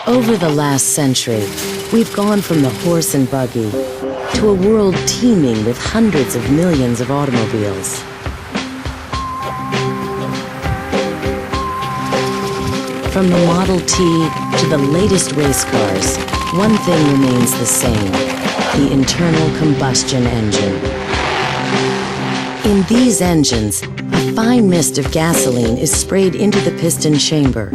Over the last century, we've gone from the horse and buggy to a world teeming with hundreds of millions of automobiles. From the Model T to the latest race cars, one thing remains the same: the internal combustion engine. In these engines, a fine mist of gasoline is sprayed into the piston chamber.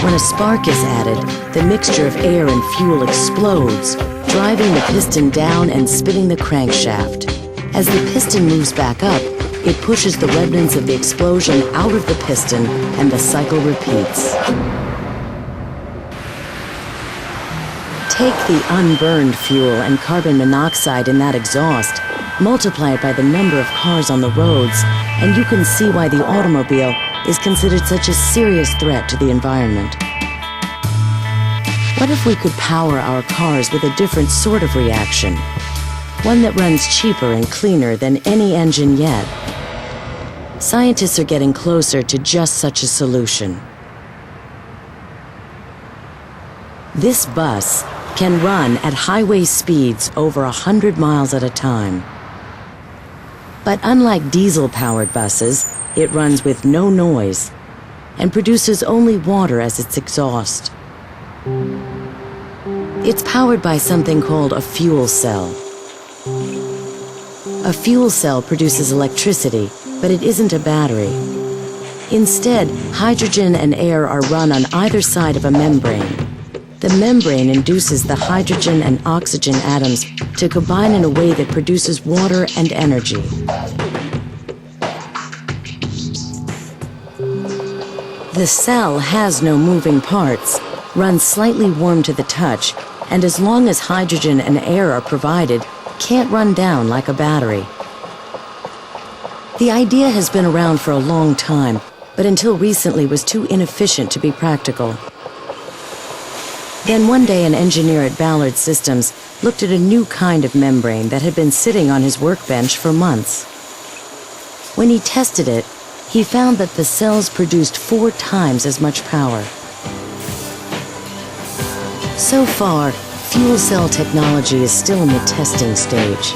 When a spark is added, the mixture of air and fuel explodes, driving the piston down and spinning the crankshaft. As the piston moves back up, it pushes the remnants of the explosion out of the piston, and the cycle repeats. Take the unburned fuel and carbon monoxide in that exhaust, multiply it by the number of cars on the roads, and you can see why the automobile is considered such a serious threat to the environment. What if we could power our cars with a different sort of reaction? One that runs cheaper and cleaner than any engine yet. Scientists are getting closer to just such a solution. This bus can run at highway speeds over 100 miles at a time. But unlike diesel-powered buses, it runs with no noise and produces only water as its exhaust. It's powered by something called a fuel cell. A fuel cell produces electricity, but it isn't a battery. Instead, hydrogen and air are run on either side of a membrane. The membrane induces the hydrogen and oxygen atoms to combine in a way that produces water and energy. The cell has no moving parts, runs slightly warm to the touch, and as long as hydrogen and air are provided, can't run down like a battery. The idea has been around for a long time, but until recently was too inefficient to be practical. Then one day an engineer at Ballard Systems looked at a new kind of membrane that had been sitting on his workbench for months. When he tested it, he found that the cells produced 4 times as much power. So far, fuel cell technology is still in the testing stage.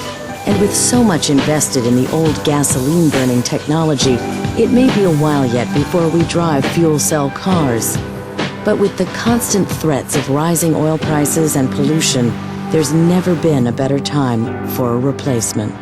And with so much invested in the old gasoline-burning technology, it may be a while yet before we drive fuel cell cars. But with the constant threats of rising oil prices and pollution, there's never been a better time for a replacement.